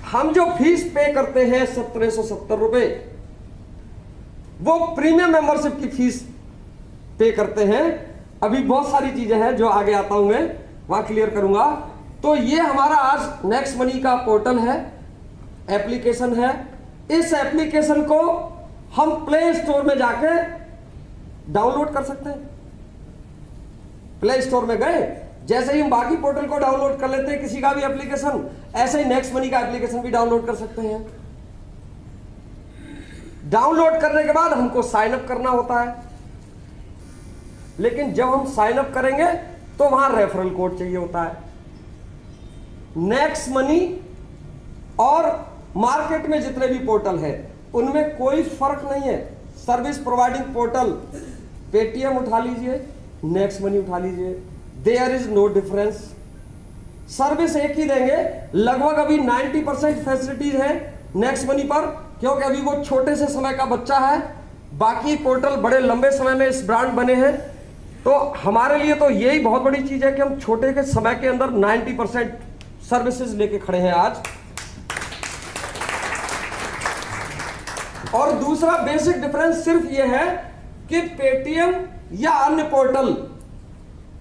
हम जो फीस पे करते हैं 1770 रुपए, वो प्रीमियम मेंबरशिप की फीस पे करते हैं। अभी बहुत सारी चीजें हैं जो आगे आता हूं मैं, वहां क्लियर करूंगा। तो ये हमारा आज नेक्स्ट मनी का पोर्टल है, एप्लीकेशन है। इस एप्लीकेशन को हम प्ले स्टोर में जाके डाउनलोड कर सकते हैं। प्ले स्टोर में गए, जैसे ही हम बाकी पोर्टल को डाउनलोड कर लेते हैं किसी का भी एप्लीकेशन, ऐसे ही नेक्स्ट मनी का एप्लीकेशन भी डाउनलोड कर सकते हैं। डाउनलोड करने के बाद हमको साइन अप करना होता है, लेकिन जब हम साइन अप करेंगे तो वहां रेफरल कोड चाहिए होता है। नेक्स्ट मनी और मार्केट में जितने भी पोर्टल है उनमें कोई फर्क नहीं है। सर्विस प्रोवाइडिंग पोर्टल पेटीएम उठा लीजिए, नेक्स्ट मनी उठा लीजिए, there is no difference. Service एक ही देंगे। लगभग अभी 90% फैसिलिटीज है नेक्स्ट मनी पर, क्योंकि अभी वो छोटे से समय का बच्चा है। बाकी पोर्टल बड़े लंबे समय में इस ब्रांड बने हैं, तो हमारे लिए तो यही बहुत बड़ी चीज है कि हम छोटे के समय के अंदर 90% सर्विसेज लेके खड़े हैं आज। और दूसरा बेसिक डिफरेंस सिर्फ ये है कि पेटीएम या अन्य पोर्टल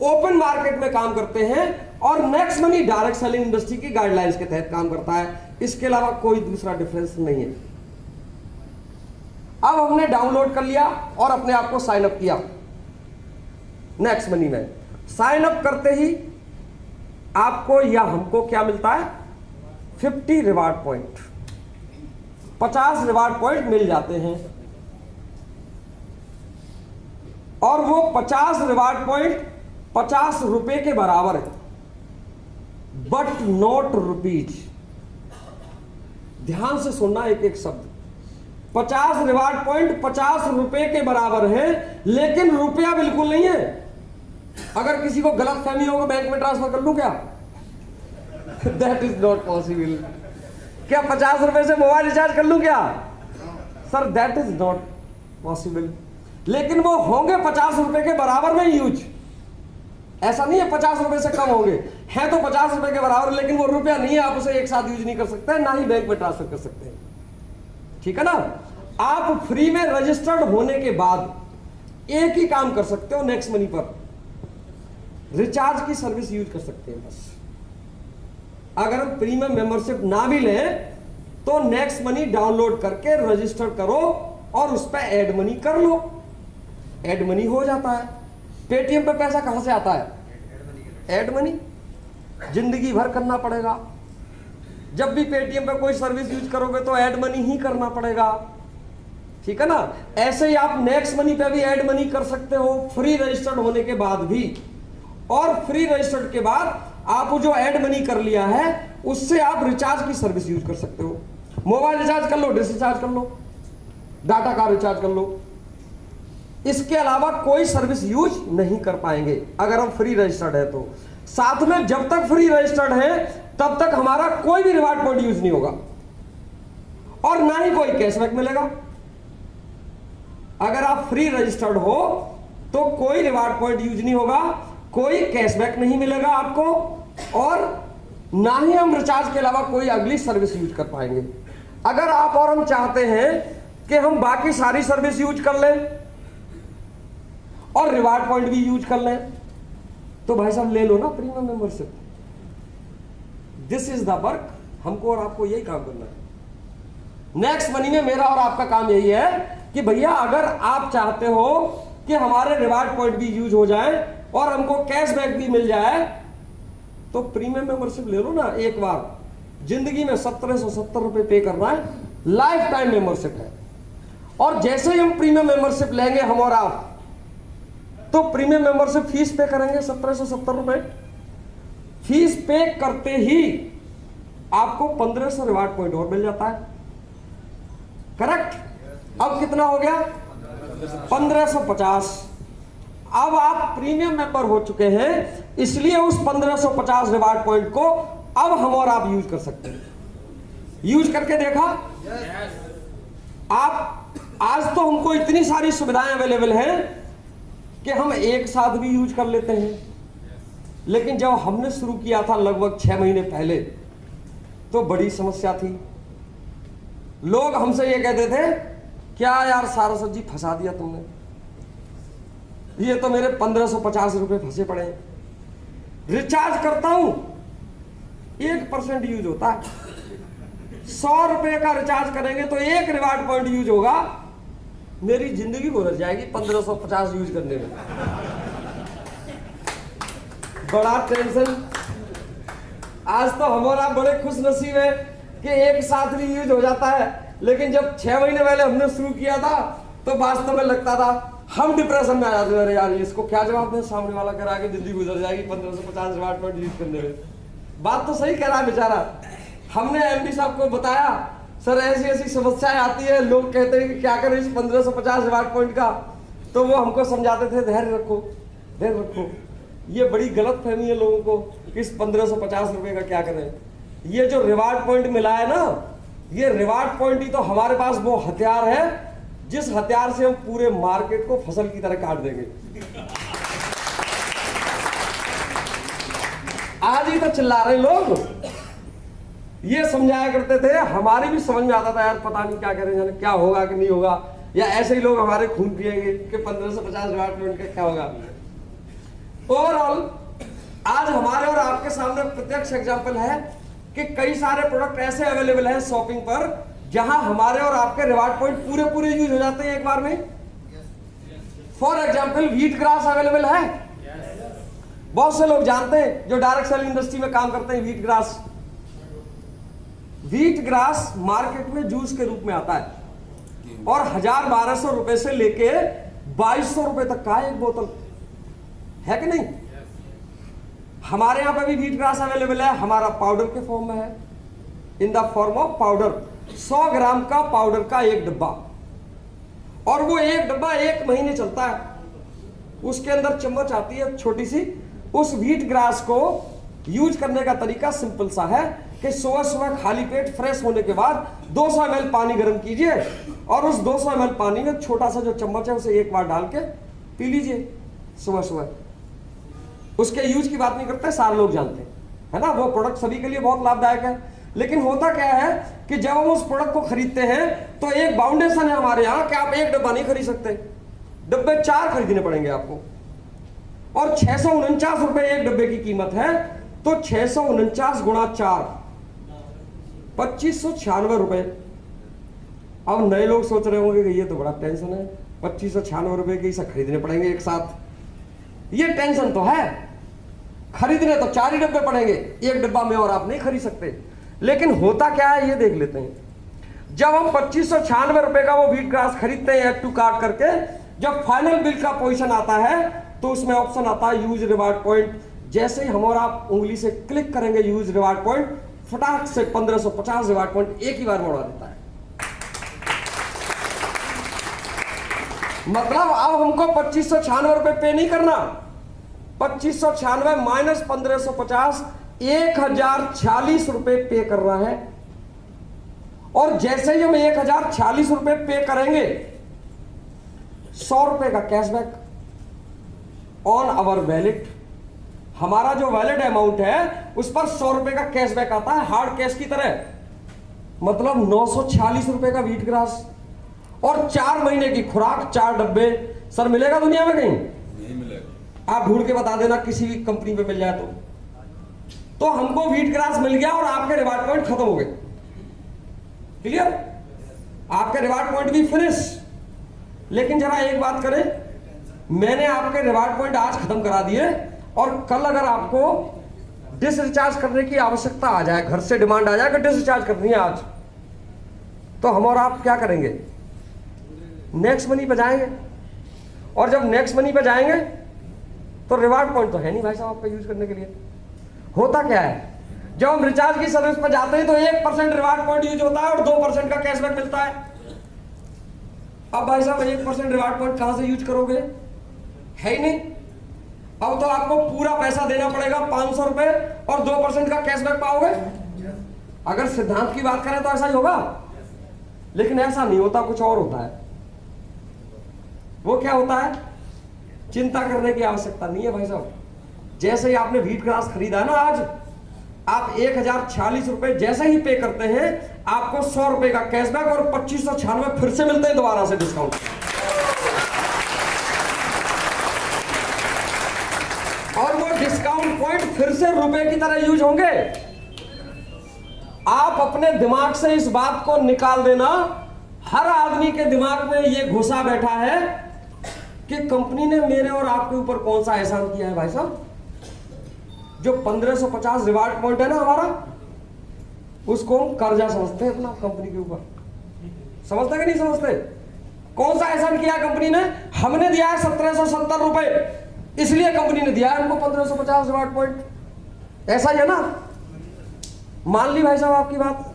ओपन मार्केट में काम करते हैं और next money direct selling industry की गाइडलाइंस के तहत काम करता है। इसके अलावा कोई दूसरा डिफरेंस नहीं है। अब हमने डाउनलोड कर लिया और अपने आप को साइन अप किया नेक्स्ट मनी में। साइन अप करते ही आपको या हमको क्या मिलता है? 50 रिवार्ड पॉइंट, 50 रिवार्ड पॉइंट मिल जाते हैं। और वो 50 रिवार्ड पॉइंट 50 रुपए के बराबर है, बट नॉट रुपीज। ध्यान से सुनना एक एक शब्द। 50 रिवार्ड पॉइंट 50 रुपए के बराबर है, लेकिन रुपया बिल्कुल नहीं है। अगर किसी को गलत फहमी हो, बैंक में ट्रांसफर कर लूं क्या? That is not possible. क्या 50 रुपए से मोबाइल रिचार्ज कर लूं क्या? Sir that is not possible. लेकिन वो होंगे 50 रुपए के बराबर में यूज। ऐसा नहीं है 50 रुपए से कम होंगे, है तो 50 रुपए के बराबर, लेकिन वो रुपया नहीं है, आप उसे एक साथ यूज नहीं कर सकते, ना ही बैंक में ट्रांसफर कर सकते हैं। ठीक है ना? आप फ्री में रजिस्टर्ड होने के बाद एक ही काम कर सकते हो, नेक्स्ट मनी पर रिचार्ज की सर्विस यूज कर सकते हैं बस। अगर हम प्रीमियम मेंबरशिप ना भी लें तो नेक्स्ट मनी डाउनलोड करके रजिस्टर करो और उस पर ऐड मनी कर लो, ऐड मनी हो जाता है। पेटीएम पे पैसा कहां से आता है? Add money. जिंदगी भर करना पड़ेगा। जब भी पेटीएम पे कोई सर्विस यूज करोगे तो ऐड मनी ही करना पड़ेगा। ठीक है ना? ऐसे ही आप नेक्स्ट मनी पे भी ऐड मनी कर सकते हो फ्री रजिस्टर्ड होने के बाद भी। और फ्री रजिस्टर्ड के बाद आप जो ऐड मनी कर लिया है उससे आप रिचार्ज की सर्विस यूज कर सकते हो। मोबाइल रिचार्ज कर लो, डिश रिचार्ज कर लो, डाटा का रिचार्ज कर लो। इसके अलावा कोई सर्विस यूज नहीं कर पाएंगे अगर हम फ्री रजिस्टर्ड है तो। साथ में जब तक फ्री रजिस्टर्ड है तब तक हमारा कोई भी रिवार्ड पॉइंट यूज नहीं होगा और ना ही कोई कैशबैक मिलेगा। अगर आप फ्री रजिस्टर्ड हो तो कोई रिवार्ड पॉइंट यूज नहीं होगा, कोई कैशबैक नहीं मिलेगा आपको, और ना ही हम रिचार्ज के अलावा कोई अगली सर्विस यूज कर पाएंगे। अगर आप और हम चाहते हैं कि हम बाकी सारी सर्विस यूज कर लें और रिवार्ड पॉइंट भी यूज कर लें, तो भाई साहब ले लो ना premium membership. This is the work. हमको और आपको यही काम करना है। नेक्स्ट मनी में मेरा और आपका काम यही है कि भैया अगर आप चाहते हो कि हमारे रिवार्ड पॉइंट भी यूज हो जाए और हमको कैशबैक भी मिल जाए, तो प्रीमियम मेंबरशिप ले लो ना एक बार। जिंदगी में 1770 रुपए पे करना है, लाइफ टाइम मेंबरशिप है। और जैसे ही हम प्रीमियम मेंबरशिप लेंगे हम और आप, तो प्रीमियम मेंबरशिप फीस पे करेंगे 1770 रुपए। फीस पे करते ही आपको 1500 रिवार्ड पॉइंट और मिल जाता है। करेक्ट? अब कितना हो गया? 1550। अब आप प्रीमियम मेंबर हो चुके हैं, इसलिए उस 1550 रिवार्ड पॉइंट को अब हम और आप यूज कर सकते हैं। यूज करके देखा? आप आज तो हमको इतनी सारी सुविधाएं अवेलेबल हैं कि हम एक साथ भी यूज कर लेते हैं। लेकिन जब हमने शुरू किया था लगभग 6 महीने पहले, तो बड़ी समस्या थी। लोग हमसे ये कहते थे, क्या यार सारस्वत जी फंसा दिया तुमने, ये तो मेरे 1550 रुपए फंसे पड़े हैं। रिचार्ज करता हूं 1% यूज होता है, 100 रुपए का रिचार्ज करेंगे तो 1 रिवार्ड पॉइंट यूज होगा, मेरी जिंदगी गुजर जाएगी 1550 यूज करने में। बड़ा टेंशन। आज तो हमारा बड़े खुश नसीब है कि एक साथ भी यूज हो जाता है, लेकिन जब 6 महीने पहले हमने शुरू किया था तो वास्तव में लगता था हम डिप्रेशन में आ जाते थे, यार इसको क्या जवाब दें, सामने वाला कह रहा है कि जिंदगी गुजर जाएगी 1550 रिवार्ड पॉइंट यूज करने में। बात तो सही कह रहा है बेचारा। हमने एमडी साहब को बताया, सर ऐसी ऐसी समस्याएं आती है, लोग कहते हैं कि क्या करें इस 1550 रिवार्ड पॉइंट का, तो वो हमको समझाते थे धैर्य रखो, धैर्य रखो, ये बड़ी गलत फहमी है लोगों को कि इस 1550 रुपए का क्या करें। ये जो रिवार्ड पॉइंट मिला है ना, ये रिवार्ड पॉइंट ही तो हमारे पास वो हथियार है जिस हथियार से हम पूरे मार्केट को फसल की तरह काट देंगे। आज ही तो चिल्ला रहे लोग, ये समझाया करते थे, हमारी भी समझ में आता था यार पता नहीं क्या करें, जाने क्या होगा कि नहीं होगा, या ऐसे ही लोग हमारे खून पिएंगे कि 1550 रिवार्ड पॉइंट का क्या होगा। ओवरऑल आज हमारे और आपके सामने प्रत्यक्ष एग्जांपल है कि कई सारे प्रोडक्ट ऐसे अवेलेबल हैं शॉपिंग पर जहां हमारे और आपके रिवार्ड पॉइंट पूरे पूरे यूज हो जाते हैं एक बार में। For example wheat grass available है, बहुत से लोग जानते हैं जो डायरेक्ट सेलिंग इंडस्ट्री में काम करते हैं। व्हीट ग्रास मार्केट में जूस के रूप में आता है और 1000-1200 रुपए से लेके 2200 रुपए तक का एक बोतल है कि नहीं। हमारे यहां पर भी व्हीट ग्रास अवेलेबल है, हमारा पाउडर के फॉर्म में है, in the form of powder. 100 ग्राम का पाउडर का एक डब्बा, और वो एक डब्बा 1 महीने चलता है। उसके अंदर चम्मच आती है छोटी सी। उस व्हीट ग्रास को यूज करने का तरीका सिंपल सा है कि सुबह सुबह खाली पेट फ्रेश होने के बाद 200 ml पानी गर्म कीजिए और उस 200 ml पानी में छोटा सा जो चम्मच है उसे एक बार डाल के पी लीजिए सुबह सुबह। उसके यूज की बात नहीं करते, सारे लोग जानते हैं, है ना। वो प्रोडक्ट सभी के लिए बहुत लाभदायक है, लेकिन होता क्या है कि जब हम उस प्रोडक्ट को खरीदते हैं तो एक बाउंडेशन है हमारे यहाँ कि आप एक डब्बा नहीं खरीद सकते, डब्बे 4 खरीदने पड़ेंगे आपको। और 649 रुपए एक डब्बे की कीमत है, तो 649 गुणा 4 2596 रुपए। अब नए लोग सोच रहे होंगे कि ये तो बड़ा टेंशन है, 2596 रुपए के सब खरीदने पड़ेंगे एक साथ। ये टेंशन तो है, खरीदने तो 4 ही डब्बे पड़ेंगे, एक डब्बा में और आप नहीं खरीद सकते। लेकिन होता क्या है ये देख लेते हैं। जब हम 2596 रुपए का वो व्हीट ग्रास खरीदते हैं एड टू कार्ट करके, जब फाइनल बिल का पोजीशन आता है तो उसमें ऑप्शन आता है यूज रिवार्ड पॉइंट। जैसे ही हम और आप उंगली से क्लिक करेंगे यूज रिवार्ड पॉइंट, फटाक से 1550 रिवार्ड पॉइंट एक ही बार में उड़ा देता है। मतलब अब हमको 2596 रुपए पे नहीं करना, 2596 माइनस 1550 1040 रुपए पे कर रहा है। और जैसे ही हम 1040 रुपए पे करेंगे, 100 रुपए का कैशबैक ऑन आवर वैलेट। हमारा जो वैलेट अमाउंट है उस पर 100 रुपए का कैशबैक आता है, हार्ड कैश की तरह। मतलब 946 रुपए का व्हीट ग्रास और 4 महीने की खुराक, 4 डब्बे। सर मिलेगा दुनिया में कहीं? नहीं मिलेगा। आप ढूंढ के बता देना किसी भी कंपनी पे मिल जाए तो हमको व्हीट ग्रास मिल गया और आपके रिवार्ड पॉइंट खत्म हो गए। क्लियर? आपके रिवार्ड पॉइंट भी फिनिश। लेकिन जरा एक बात करें, मैंने आपके रिवार्ड पॉइंट आज खत्म करा दिए और कल अगर आपको डिसरिचार्ज करने की आवश्यकता आ जाए, घर से डिमांड आ जाए कि डिसरिचार्ज करनी है आज, तो हम और आप क्या करेंगे? नेक्स्ट मनी पे जाएंगे। और जब नेक्स्ट मनी पे जाएंगे तो रिवार्ड पॉइंट तो है नहीं भाई साहब आपका यूज करने के लिए। होता क्या है, जब हम रिचार्ज की सर्विस पर जाते हैं तो 1% रिवार्ड पॉइंट यूज होता है और 2% का कैशबैक मिलता है। अब भाई साहब 1% रिवार्ड पॉइंट कहां से यूज करोगे? है ही नहीं। अब तो आपको पूरा पैसा देना पड़ेगा 500 रुपए और 2% का कैशबैक पाओगे। अगर सिद्धांत की बात करें तो ऐसा ही होगा, लेकिन ऐसा नहीं होता, कुछ और होता है। वो क्या होता है? चिंता करने की आवश्यकता नहीं है भाई साहब। जैसे ही आपने व्हीट ग्रास खरीदा है ना आज, आप 1046 रुपए जैसे ही पे करते हैं आपको 100 रुपए का कैशबैक और 2596 फिर से मिलते हैं दोबारा से डिस्काउंट। और वो डिस्काउंट पॉइंट फिर से रुपए की तरह यूज होंगे। आप अपने दिमाग से इस बात को निकाल देना, हर आदमी के दिमाग में ये घुसा बैठा है कि कंपनी ने मेरे और आपके ऊपर कौन सा एहसान किया है भाई साहब। जो 1550 रिवार्ड पॉइंट है ना हमारा, उसको हम कर्जा समझते हैं अपना कंपनी के ऊपर। समझते कि नहीं समझते? कौन सा एहसान किया कंपनी ने? हमने दिया है 1770 रुपए, इसलिए कंपनी ने दिया है हमको 1550 रिवार्ड पॉइंट। ऐसा ही है ना? मान ली भाई साहब आपकी बात,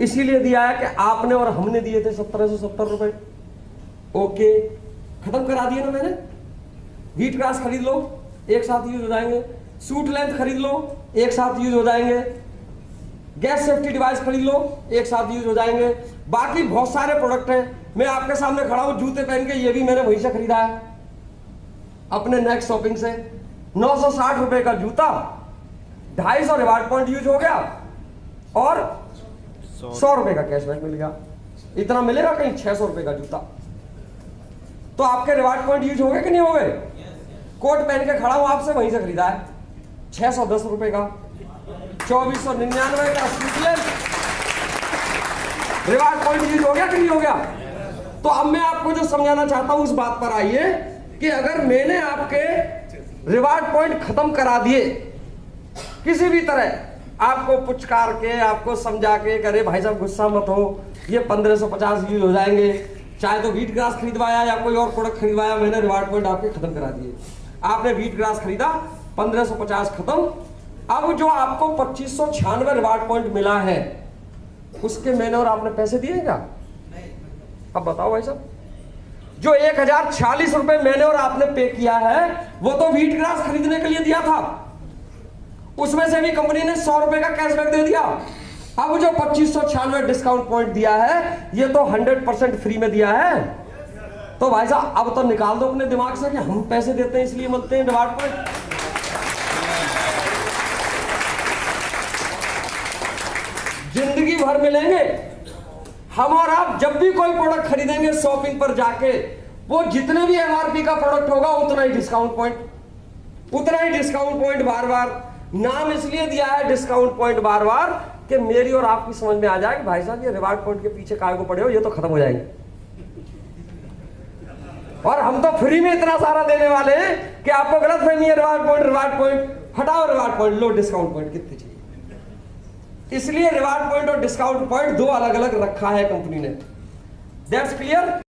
इसीलिए दिया है कि आपने और हमने दिए थे 1770 रुपए। ओके, खत्म करा दिए ना मैंने। वीट ग्रास खरीद लो, एक साथ यूज हो जाएंगे। सूट लेंथ खरीद लो, एक साथ यूज हो जाएंगे। गैस सेफ्टी डिवाइस खरीद लो, एक साथ यूज हो जाएंगे। बाकी बहुत सारे प्रोडक्ट हैं। मैं आपके सामने खड़ा हूं जूते पहन के, ये भी मैंने वहीं से खरीदा है अपने नेक्स्ट शॉपिंग से। 960 रुपए का जूता, 250 रिवार्ड पॉइंट यूज हो गया और 100 रुपए का कैशबैक मिल गया। इतना मिलेगा कहीं 600 रुपए का जूता। तो आपके रिवार्ड पॉइंट यूज हो गए कि नहीं हो गए? कोट पहन के खड़ा हूं आपसे, वहीं से खरीदा है 610 रुपए का। 2499 का स्टूडेंट रिवार्ड पॉइंट यूज हो गया कि नहीं हो गया? तो अब मैं आपको जो समझाना चाहता हूं उस बात पर आइए कि अगर मैंने आपके रिवार्ड पॉइंट खत्म करा दिए किसी भी तरह, आपको पुचकार के, आपको समझा के, अरे भाई साहब गुस्सा मत हो, ये 1550 यूज हो जाएंगे, चाहे तो वीट ग्रास खरीदवाया या कोई और प्रोडक्ट खरीदवाया, मैंने रिवार्ड पॉइंट आपके खत्म करा दिए। आपने वीट ग्रास खरीदा, 1550 खत्म। अब जो आपको 2596 रिवार्ड पॉइंट मिला है, उसके मैंने और आपने पैसे दिए क्या? अब बताओ भाई साहब, जो 1046 रुपए मैंने और आपने पे किया है, वो तो वीट ग्रास खरीदने के लिए दिया था। उसमें से भी कंपनी ने 100 रुपए का कैशबैक दे दिया। अब जो 2596 डिस्काउंट पॉइंट दिया है, ये तो 100% फ्री में दिया है। तो भाई साहब अब तो निकाल दो अपने दिमाग से कि हम पैसे देते हैं इसलिए मिलते हैं रिवार्ड पॉइंट। जिंदगी भर मिलेंगे। हम और आप जब भी कोई प्रोडक्ट खरीदेंगे शॉपिंग पर जाके, वो जितने भी एमआरपी का प्रोडक्ट होगा उतना ही डिस्काउंट पॉइंट, उतना ही डिस्काउंट पॉइंट बार बार। नाम इसलिए दिया है डिस्काउंट पॉइंट बार बार कि मेरी और आपकी समझ में आ जाए कि भाई साहब ये रिवार्ड पॉइंट के पीछे काहे को पड़े हो, ये तो खत्म हो जाएंगे। और हम तो फ्री में इतना सारा देने वाले हैं कि आपको गलत फहमी है। रिवार्ड पॉइंट हटाओ, रिवार्ड पॉइंट लो, डिस्काउंट पॉइंट कितने चाहिए। इसलिए रिवार्ड पॉइंट और डिस्काउंट पॉइंट दो अलग अलग रखा है कंपनी ने। That's clear.